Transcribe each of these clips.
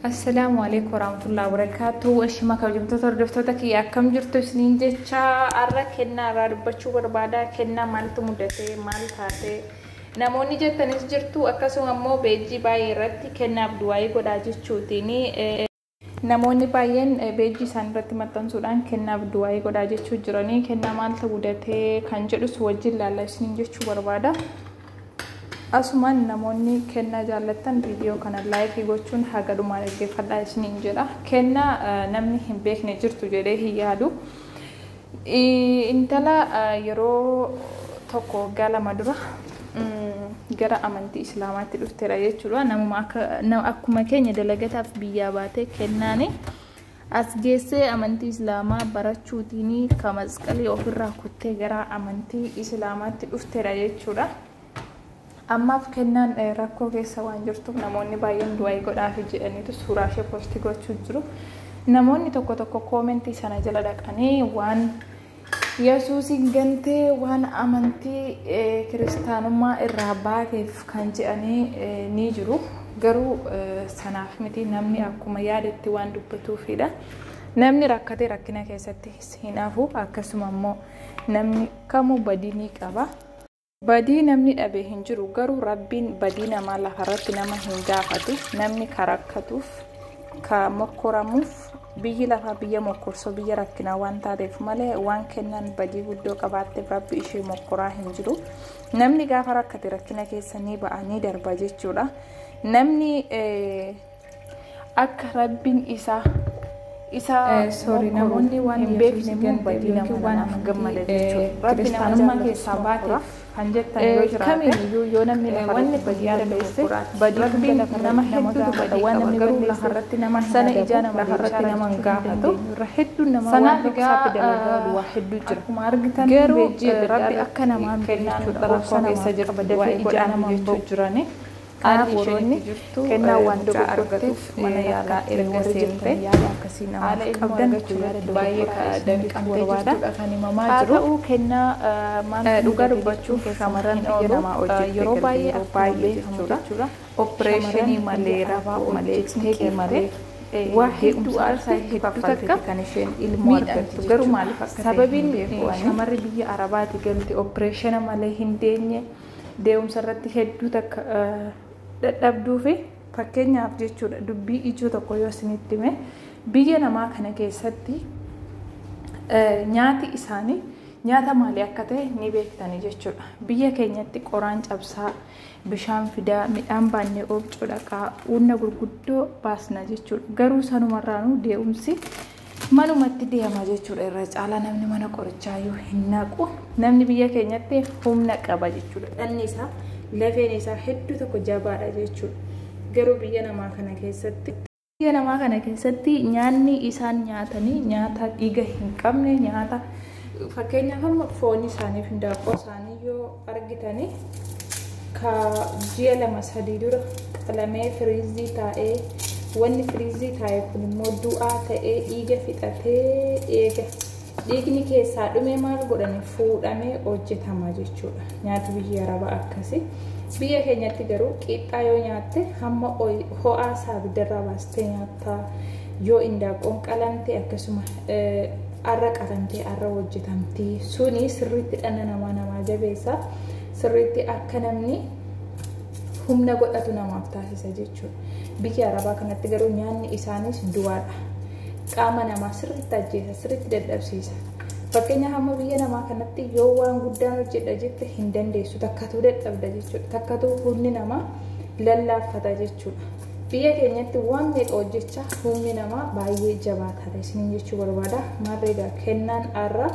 السلام عليكم ورحمة الله وبركاته. وشما كوجمتو تردفتو كي أكم جرتو سنين جتشا أرى كنا راربتشو بربادا كنا مالتو مدته مال تاتي نموني جتنس جرتو أكاسو أمو بيجي باي رتي كنا بدواي قدا جتشوتيني نموني باين بيجي سانرتي متن سودان كنا بدواي قدا جتشو جراني كنا مالتو مدته كانجلو سوجل لالا سنين جتشو بربادا Asuman namoonni kenna jaallattan video kana like gochuun haga dhumaa dhaggeeffadhaa isiniin jedha. Kenna namni hin beekne jirtu jedhee hin yaadu. Intala yeroo tokko galama dura gara amantii islaamaatti dhufteera jechuudha. Namuma akkuma keenya dalagataaf biyyaa baatee kennaani as geessee amantii islaamaa barachuutiin ka masqalii ofirraa kuttee gara amantii islaamaatti dhufteera jechuudha. Ammaaf kennan rakkoo keessa waan jirtuuf namoonni baay'een du'aa godhaaf jedhaniitu suuraa ishee poostii gochuu jiru. Namoonni tokko tokko koomentii sana jala dhaqanii waan Yesuusin gantee waan amantii kiristaanummaa irraa baateef kan jedhanii ni jiru. Garuu sanaaf miti namni akkuma yaadetti waan dubbatuufidha. Namni rakkatee rakkina keessatti hin hafu akkasuma immoo namni kamuu badii ni qaba. Badii namni dhabe hin jiru garuu rabbiin badii namaa lafarratti nama hin gaafatu. Namni karakkatuuf ka mokkoramuuf biyyi lafaa biyya mokkorsoo biyya rakkinaa waan taateef malee waan kennan badii guddoo qabaatteef rabbi ishee mokkoraa hin jiru. Namni gaafa rakkate rakkina keessanii ba'anii darba jechuudha. Namni akka rabbiin isa sorry namoonni waan hin beekne badii namaa gammada jechuudha. Rabbi nama keessaa baateef kan jettan yoo jiraate yoo namni wanni badii dhabeesse badii nama hedduu badii waan namni garuu lafarratti nama sana ija nama lafarratti nama gaafatu hedduu nama waan tokko waa hedduu jira akkuma argitan garuu rabbi akka namaa kennachuudha rakkoo keessa jira badii ija nama jirani Woroonni kenna waan argatuuf mana yaalaa erga seente akkasii nama qabdan baay'ee danqan barbaada kan himamaa jiru kenna maal dhugaa dubbachuuf shamarran yeroo baay'ee jechuudha opereeshinii malee rafaa malee teekee malee waa hedduu aarsaa hedduu takka kan isheen ilmoo argattu garuu maaliif akka sababiin shamarri biyya arabaati galte opereeshina malee hin deenye deemsa irratti hedduu takka dadhabduu fi fakkeenyaaf jechuudha dubbii ijoo tokko yoo isinitti hime biyya namaa kana keessatti nyaati isaanii nyaata maalii akka ta'e ni beektani jechuudha. Biyya keenyatti qoraan cabsaa bishaan fidaa midhaan baannee oobcuu dhaqaa uunna gurguddoo baasna jechuudha. Garuu sanumarraanuu deemumsi manumatti deema jechuudha. Irra caalaa namni mana qorichaa yoo hin naqu namni biyya keenyatti humna qaba jechuudha. Dhalli isaa lafeen isaa hedduu tokko jabaadha jechuudha. Garuu biyya namaa kana keessatti nyaanni isaan nyaatanii nyaata dhiiga hin qabne nyaata fakkeenyaaf amma foon isaaniif hindaaqqoo isaanii yoo argitanii ka ji'a 2-3 dura qalamee firiizii taa'ee wanni firiizii taa'e kun immoo du'aa ta'ee dhiiga fixatee eega dhiigni keessaa dhume maal godhani fuudhamee hojjetama jechuudha. Nyaati biyya arabaa akkasii. Biyya keenyatti garuu qixxaa yoo nyaatte hamma ho'aa isaa abiddarraa baastee nyaatta yoo hindaaqqoon qalamte akkasuma arra qalamtee arra hojjetamti suni sirriitti dhanna namaa jabeessa sirriitti akka namni humna godhatu namaaf taasisa jechuudha. Biyya arabaa kanatti garuu nyaanni isaaniis du'aadha. Qaama namaa sirriitti ajjeesa sirriitti dadhabsiisa. Fakkeenyaaf hamma biyya namaa kanatti yoo waan guddaan hojjedha jette hin dandeessu takkatuu dadhabda jechuudha. Takkatuu humni namaa lallaaffata jechuudha. Biyya keenyatti waan meeqa hojjechaa humni namaa baay'ee jabaataadha isiniin jechuu barbaada. Maarreegaa kennaan arra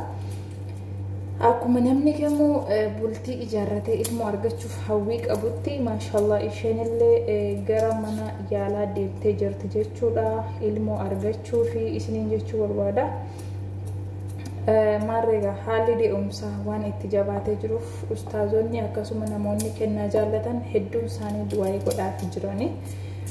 akkuma namni kamuu bultii ijaarratee ilmoo argachuuf hawwii qabutti maashaallah isheenillee gara mana yaalaa deemtee jirti jechuudha. Ilmoo argachuu fi isiniin jechuu barbaada. Maarreegaa haalli deemumsaa waan itti jabaatee jiruuf ustaazonni akkasuma namoonni kennaa jaallatan hedduun isaanii du'aa godhaaf jirani.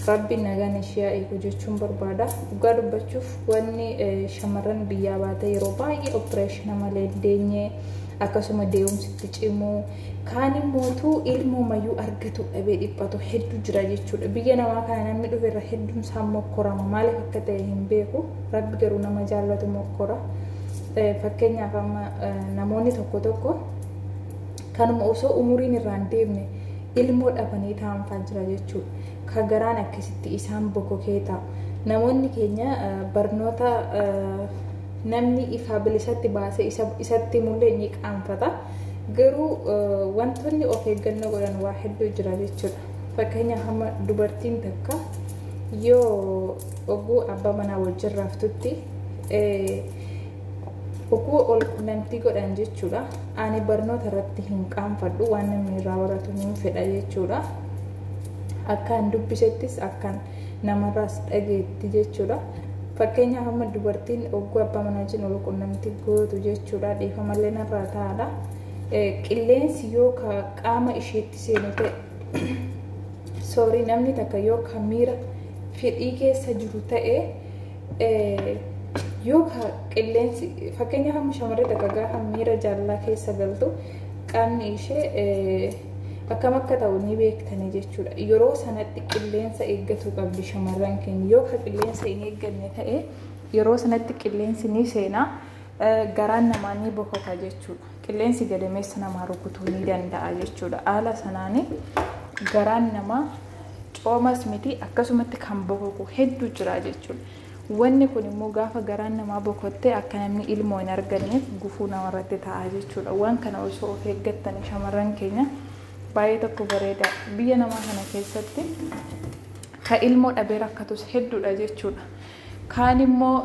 rabbi nagaan ishee eegu jechuun barbaada. Dhugaa dubbachuuf wanni shamarran biyyaa baatee yeroo baay'ee opereeshina malee deenyee akkasuma deemumsitti cimuu kaan immoo ilmoo mayyuu argatu dhabee dhiphatu hedduu jira jechuudha. Biyya namaa kana namni dhufe irra hedduun isaa mokkorama maaliif akka ta'e hin beeku. Rabbi garuu nama jaallatu mokkora. Fakkeenyaaf amma namoonni tokko kanuma osoo umuriin irraan deemne ilmoo dhabanii taa'an jira jechuudha. Ka garaan akkasitti isaan bokokee taa'u. Namoonni keenya barnoota namni ifaa bilisatti baasee isatti mul'ee ni qaanfata. Garuu wantoonni of eeggannoo godhan waa hedduu jira jechuudha. Fakkeenyaaf hamma dubartiin takka yoo oguu abbaa manaa wajjin raftutti oguu ol quunnamtii godhan jechuudha. Ani barnoota irratti hin qaanfadhu waan namni irraa baratu hin fedha jechuudha. Akkaan dubbisettis akkaan namarraas dhageetti jechuudha. Fakkeenyaaf hamma dubartiin oguu abbaa manaa wajjin ol quunnamtii gootu jechuudha. Dhiifamallee narraa taa'adha. Qilleensi yoo qaama isheetti seenu ta'e namni takka yoo miira fedhii keessa jiru ta'e yoo qilleensi fakkeenyaaf hamma shamarree takka gaafa miira jaalalaa keessa galtu qaamni ishee akkam akka ta'u ni beektanii jechuudha. Yeroo sanatti qilleensa eeggatu qabdi shamarran keenya. Yoo qilleensa hin eegganne ta'e yeroo sanatti qilleensi ni seenaa garaan namaa ni bokoka jechuudha. Qilleensi gadameessa namaa rukutuu ni danda'a jechuudha. Haala sanaanii garaan namaa coomas miti akkasumatti kan bokoku hedduu jira jechuudha. Wanni kun immoo gaafa garaan namaa bokottee akka namni ilmoo hin arganneef gufuu namarratti ta'a jechuudha. Waan kana osoo of eeggattanii shamarran keenya baay'ee tokko bareeda. Biyya namaa kana keessatti ka ilmoo dhabee rakkatus hedduudha jechuudha. Kaan immoo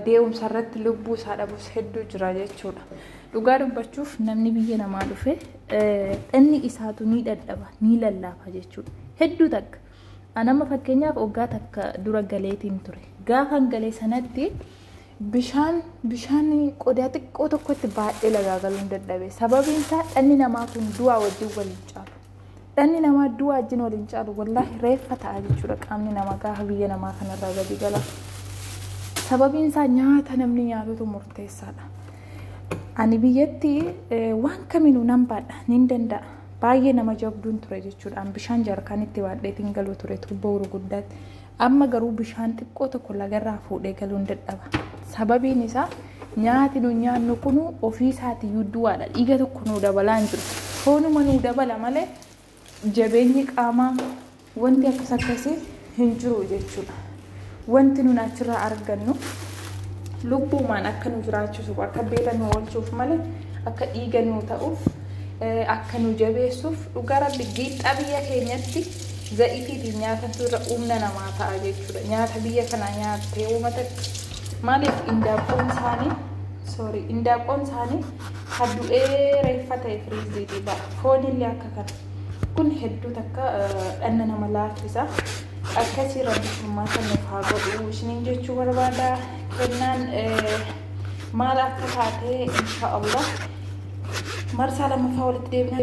deemumsa irratti lubbuu isaa dhabus hedduu jira jechuudha. Dhugaa dubbachuuf namni biyya namaa dhufe dhanni isaatu ni dadhaba ni lallaafa jechuudha. Hedduu takka anama fakkeenyaaf waggaa takka dura galeetiin ture. Gaafa galee sanatti bishaan qodaa xiqqoo tokkotti baadhee lagaagaluu hin dadhabe. Sababiin isaa dhanni namaa kun du'aa wajjin waliin caalu. Dhanni namaa du'aa wajjin waliin caalu wallaahi reeffa ta'a jechuudha. Qaamni namaa gaafa biyya namaa kanarraa gadi gala. Sababiin isaa nyaata namni nyaatutu murteessaadha. Ani biyyatti waan kamiinuu nan baadha nin danda'a. Baay'ee nama jabduun ture jechuudha. Bishaan jarkaanitti baadheetiin galuu ture tuubboo gurguddaatti. Amma garuu bishaan xiqqoo tokko lagarraa fuudhee galuun dadhaba. Sababiin isaa nyaati nu nyaannu kun ofii isaatiiyyuu du'aadha. Dhiiga tokko nu dabalaa hin jiru. Foonuma nu dabala malee jabeenyi qaamaa wanti akkasii hin jiru jechuudha. Wanti nun achirraa argannu lubbuumaan akka nu jiraachisu akka beela nu oolchuuf malee akka dhiiga nu ta'uuf akka nu jabeessuuf dhugaa rabbi giixaa biyya keenyatti za'iitiitiin nyaatatu irra humna namaa ta'a jechuudha. Nyaata biyya kana nyaattee uummata maaliif indaaqoon isaanii haddu'ee reeffa ta'e firiiziitii ba'a. Foonillee akka kana kun hedduu takka dhanna nama laaffisa. Akkasii rabbi furmaata nuuf haa godhu isiniin jechuu barbaada. Kennaan maal akka taate insha Allah marsaa lammaffaa walitti deebina.